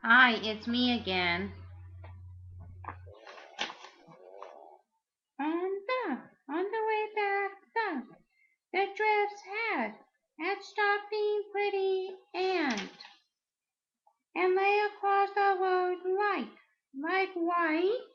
Hi, it's me again. On the on the way back, the drifts had stopped being pretty and lay across the road like white, like white.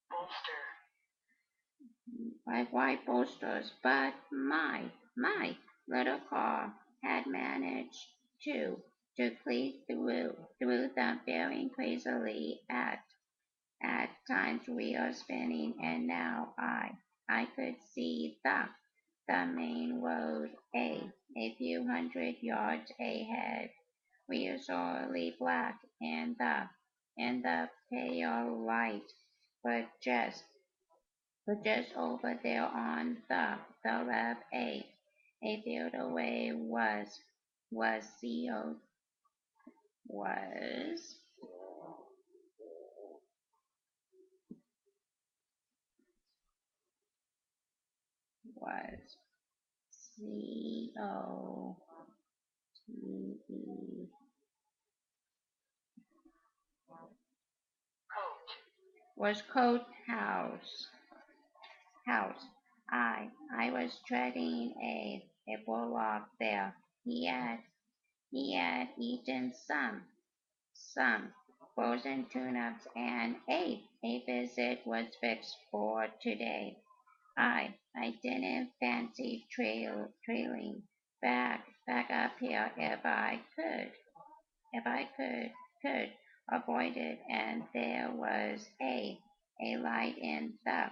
Boldsters. Like white posters, but my little car had managed to to cleave through them very crazily at times wheels spinning, and now I could see the main road a few hundred yards ahead, reassuringly black in the pale light, but just over there on the left, a field away was sealed was was COTE was Coat House. I was treading a bullock there. He had he had eaten some frozen tuna and a visit was fixed for today. I didn't fancy trailing back up here if I could avoid it, and there was a light in the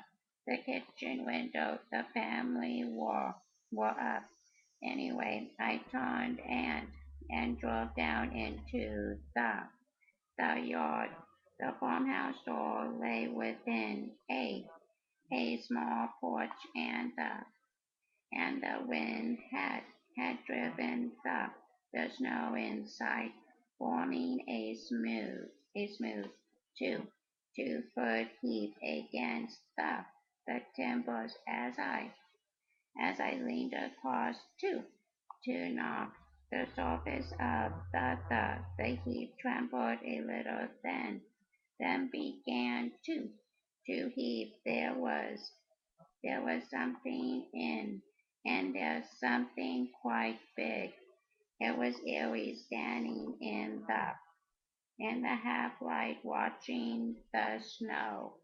kitchen window. The family were up. Anyway, I turned and drove down into the yard. The farmhouse door lay within a small porch, and the wind had driven the snow inside, forming a smooth two 2 foot heap against the timbers as I leaned across to knock. The surface of the heap trembled a little, then began to heave. There was something and there's something quite big. It was Erie standing in the half light, watching the snow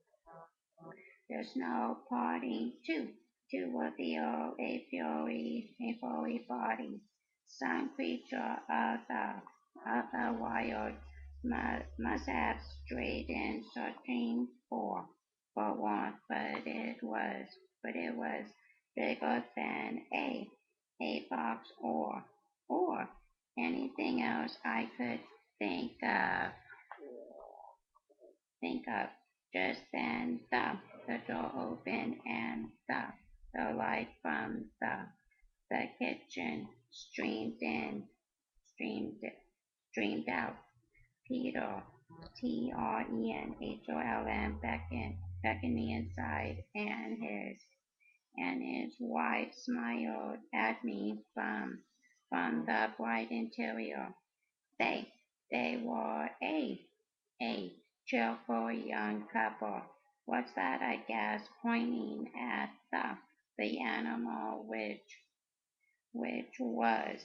parting to reveal a furry body, some creature of the wild must have strayed in searching for warmth, but it was bigger than a fox or anything else I could think of think of. Just then the door opened and the light from the kitchen streamed streamed out. Peter, Trenholm, beckoned me inside, and his wife smiled at me from the bright interior. They they were a cheerful young couple. What's that? I guessed, pointing at the animal which was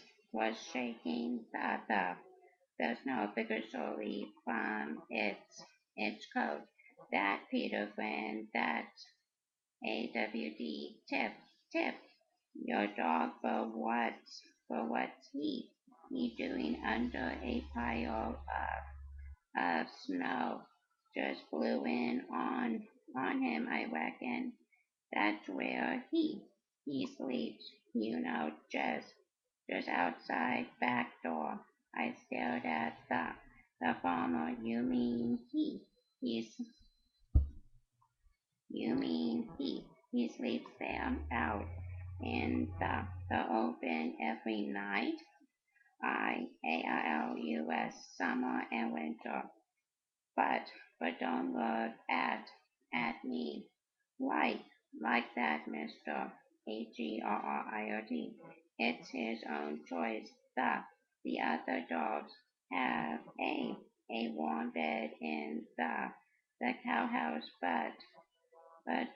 shaking the snow vigorously from its coat. That Peter grinned. That's AWD tip. Your dog for what's he doing under a pile of snow? Just blew in on him, I reckon. That's where he sleeps, just outside back door. I stared at The farmer, you mean he. He's, you mean he. He sleeps them out in the open every night. AILUS, summer and winter. But don't look at me like that, Mr. Agriot. It's his own choice. The other dogs have a warm bed in the cowhouse, but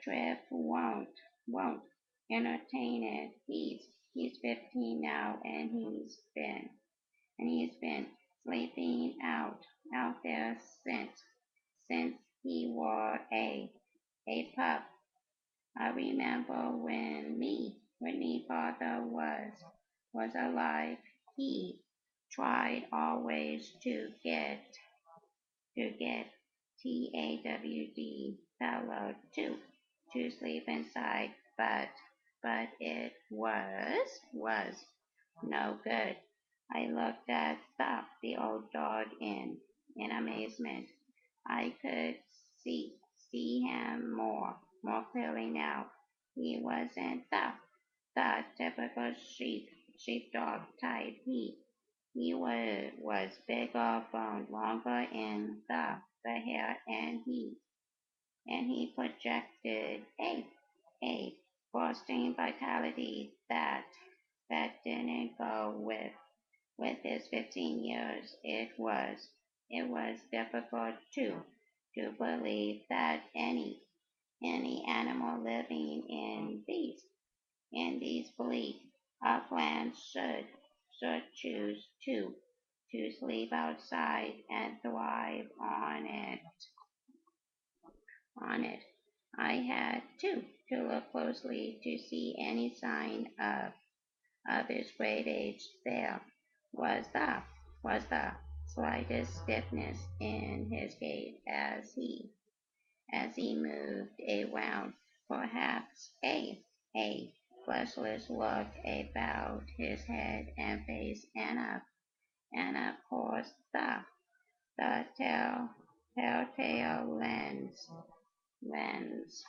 Drift won't entertain it. He's 15 now, and he's been sleeping out there since he was a pup. I remember when me father was alive, he tried always to get TAWD fellow to sleep inside, but it was no good. I looked at the old dog in amazement. I could see him more clearly now. He wasn't the typical sheepdog type. He was bigger, boned, longer in the hair, and he projected a bursting vitality that didn't go with his 15 years. It was difficult to believe that any animal living in these bleak uplands should choose to sleep outside and thrive on it. I had to look closely to see any sign of his great age. There was the slightest stiffness in his gait as he moved around, perhaps a fleshless look about his head and face, and of course the telltale lens lens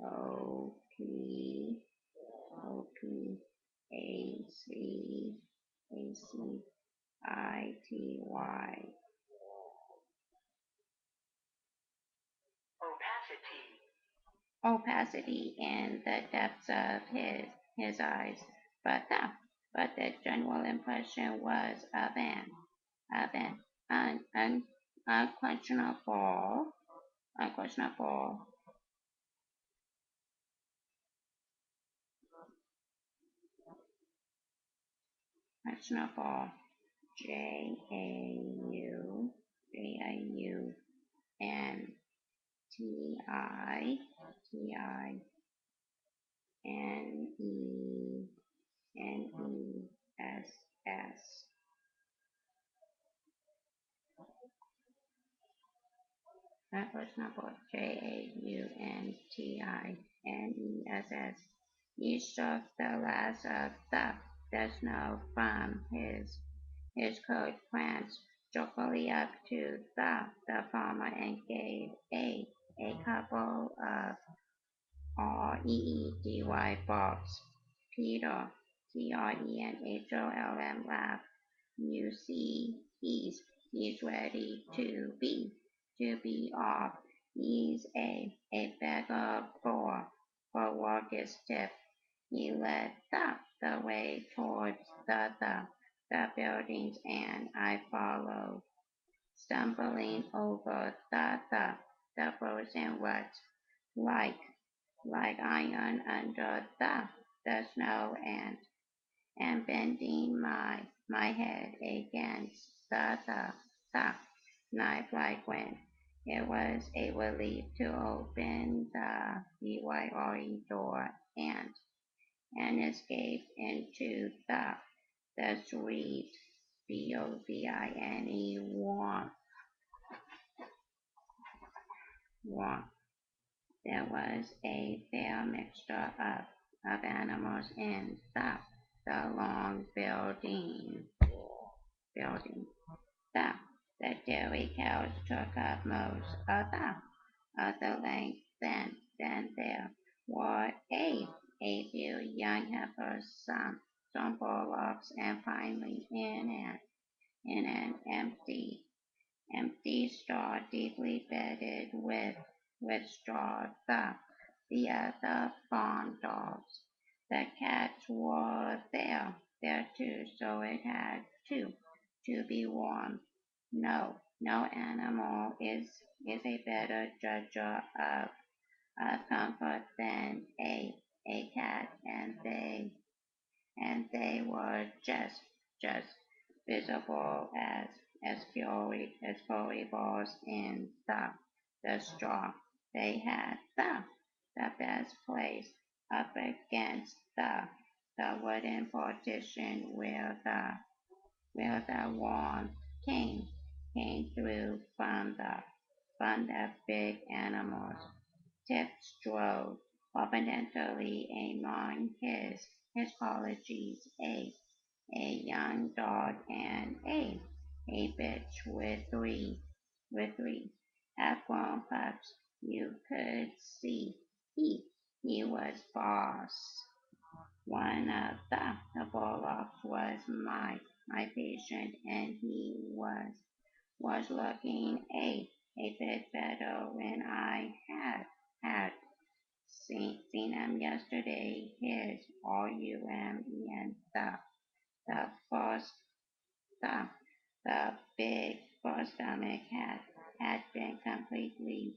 O P OPACITY. Opacity in the depths of his eyes, but the general impression was of an unquestionable unquestionable questionable JAUNTINESS. Unquestionable JAUNTINESS. He shook the last of the snow from his coat, glanced joyfully up to the farmer, and gave a couple of REEDY barks. Peter, TRENHOLM, laughed. You see, he's ready to be off. He's a beggar for August tip. He led the way towards the buildings, and I followed, stumbling over the frozen ruts like iron under the snow, and bending my head against the knife-like wind. It was a relief to open the BYRE door and escape into the sweet BOVINE warmth. there was a fair mixture of animals in the long building. The, the dairy cows took up most of the length. Then there were a few young heifers, some bullocks, and finally in an empty stall deeply bedded with straw. The other farm dogs. The cats were there too, so it had to be warm. No animal is a better judge of comfort than a cat, and they were just visible as furry balls in the straw. They had the best place up against the wooden partition where the warmth came through from the big animals. Tip strode confidently among his colleagues, a young dog and a bitch with three half-grown pups. You could see he was boss. One of the bullocks was my patient, and he was looking a bit better when I had seen him yesterday. His RUME, the first the the big first stomach had been completely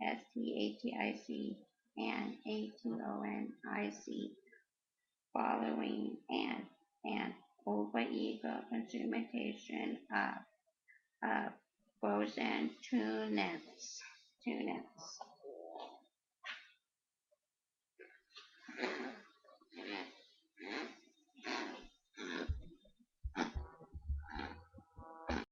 STATIC and ATONIC following an overeager consumption of frozen tunas.